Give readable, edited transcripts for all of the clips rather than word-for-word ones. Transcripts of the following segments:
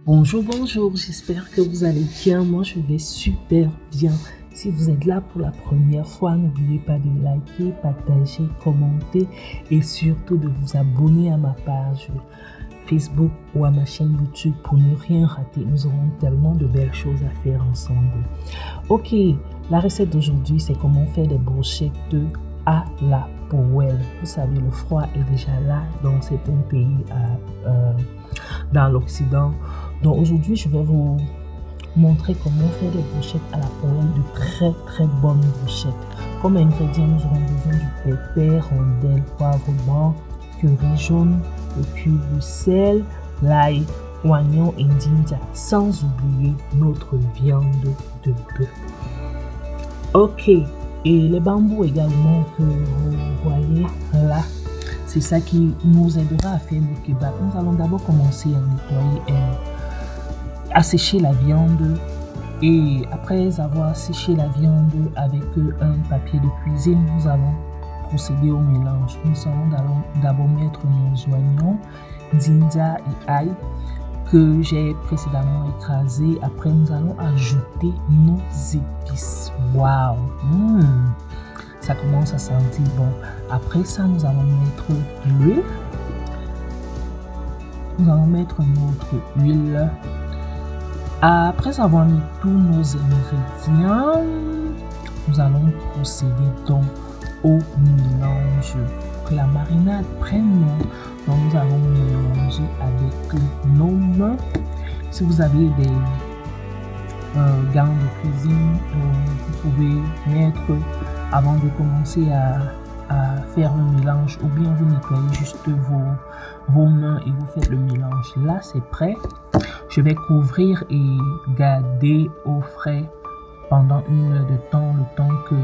Bonjour, bonjour, j'espère que vous allez bien. Moi, je vais super bien. Si vous êtes là pour la première fois, n'oubliez pas de liker, partager, commenter et surtout de vous abonner à ma page Facebook ou à ma chaîne YouTube pour ne rien rater. Nous aurons tellement de belles choses à faire ensemble. Ok, la recette d'aujourd'hui, c'est comment faire des brochettes à la poêle. Vous savez, le froid est déjà là dans certains pays dans l'Occident. Donc aujourd'hui, je vais vous montrer comment faire des brochettes à la poêle, de très bonnes brochettes. Comme ingrédients, nous aurons besoin du pépère, rondelle, poivre blanc, curry jaune, le cube de sel, l'ail, oignon et ginger, sans oublier notre viande de bœuf. Ok, et les bambous également que vous voyez là, c'est ça qui nous aidera à faire le kebab. Nous allons d'abord commencer à nettoyer à sécher la viande, et après avoir séché la viande avec un papier de cuisine, nous allons procéder au mélange. Nous allons d'abord mettre nos oignons, ginger et ail que j'ai précédemment écrasé. Après, nous allons ajouter nos épices. Waouh, ça commence à sentir bon. Après ça, nous allons mettre l'huile. Nous allons mettre notre huile. Après avoir mis tous nos ingrédients, nous allons procéder donc au mélange. Pour que la marinade prenne, donc nous allons mélanger avec nos mains. Si vous avez des gants de cuisine, vous pouvez mettre avant de commencer à faire le mélange, ou bien vous nettoyez juste vos mains et vous faites le mélange. Là, c'est prêt. Je vais couvrir et garder au frais pendant 1 heure de temps, le temps que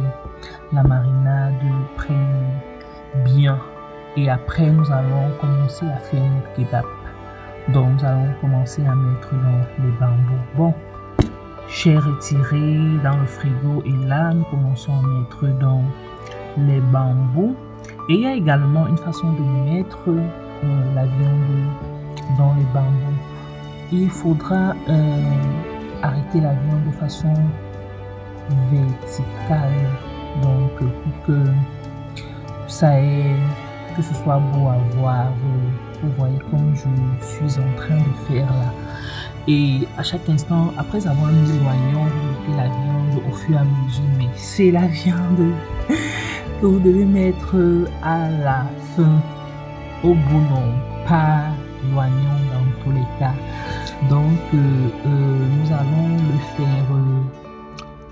la marinade prenne bien. Et après, nous allons commencer à faire notre kebab. Donc, nous allons commencer à mettre dans les bambous. Bon, j'ai retiré dans le frigo et là, nous commençons à mettre dans les bambous. Et il y a également une façon de mettre la viande dans les bambous. Il faudra arrêter la viande de façon verticale, donc pour que ça ait, que ce soit beau à voir. Vous voyez comme je suis en train de faire là. Et à chaque instant, après avoir mis l'oignon, vous mettez la viande au fur et à mesure, mais c'est la viande que vous devez mettre à la fin, au bout, non, pas l'oignon dans tous les cas. Donc nous allons le faire,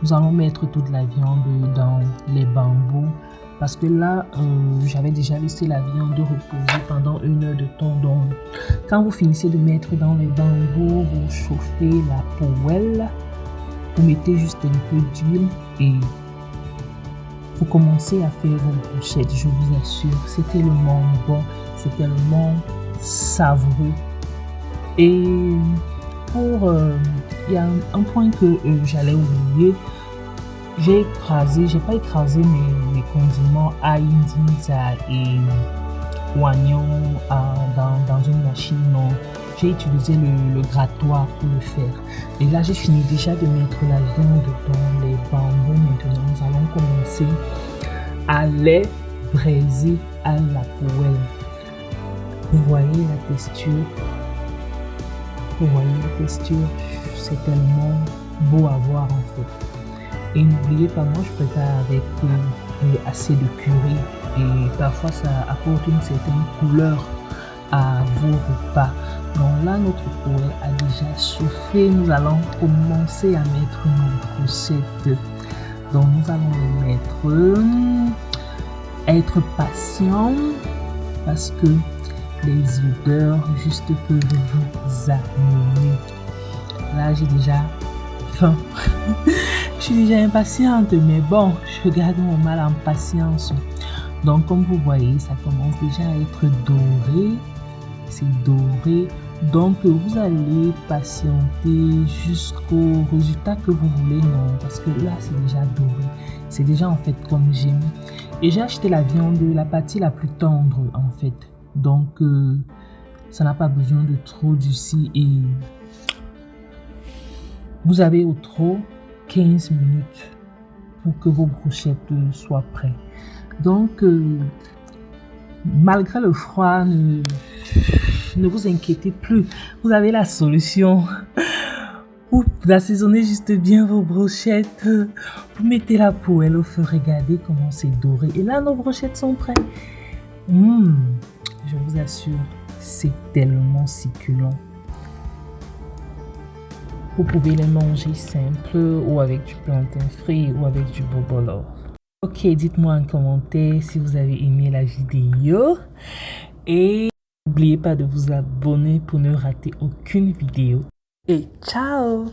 nous allons mettre toute la viande dans les bambous, parce que là j'avais déjà laissé la viande reposer pendant 1 heure de temps. Donc quand vous finissez de mettre dans les bambous, vous chauffez la poêle, vous mettez juste un peu d'huile et vous commencez à faire vos brochettes. Je vous assure, c'est tellement bon, c'est tellement savoureux. Et il y a un point que j'allais oublier. J'ai pas écrasé mes condiments ail, ginger et oignon dans une machine. Non, j'ai utilisé le grattoir pour le faire. Et là, j'ai fini déjà de mettre la viande dans les bambous. Maintenant, nous allons commencer à les braiser à la poêle. Vous voyez la texture. Vous voyez la texture, c'est tellement beau à voir en fait. Et n'oubliez pas, moi je prépare avec assez de curry et parfois ça apporte une certaine couleur à vos repas. Donc là, notre poêle a déjà chauffé. Nous allons commencer à mettre nos brochettes. Donc nous allons les mettre, être patient parce que les odeurs juste peuvent vous amener. Là, j'ai déjà faim. Je suis déjà impatiente, mais bon, je garde mon mal en patience. Donc, comme vous voyez, ça commence déjà à être doré. C'est doré. Donc, vous allez patienter jusqu'au résultat que vous voulez. Non, parce que là, c'est déjà doré. C'est déjà en fait comme j'aime. Et j'ai acheté la viande, la partie la plus tendre en fait. Donc, ça n'a pas besoin de trop durci et Vous avez au trop 15 minutes pour que vos brochettes soient prêtes. Donc, malgré le froid, ne vous inquiétez plus. Vous avez la solution. Vous assaisonnez juste bien vos brochettes. Vous mettez la poêle au feu. Regardez comment c'est doré. Et là, nos brochettes sont prêtes. Je vous assure, c'est tellement succulent. Vous pouvez les manger simple ou avec du plantain frit ou avec du bobolo. Ok, dites-moi en commentaire si vous avez aimé la vidéo. Et n'oubliez pas de vous abonner pour ne rater aucune vidéo. Et ciao!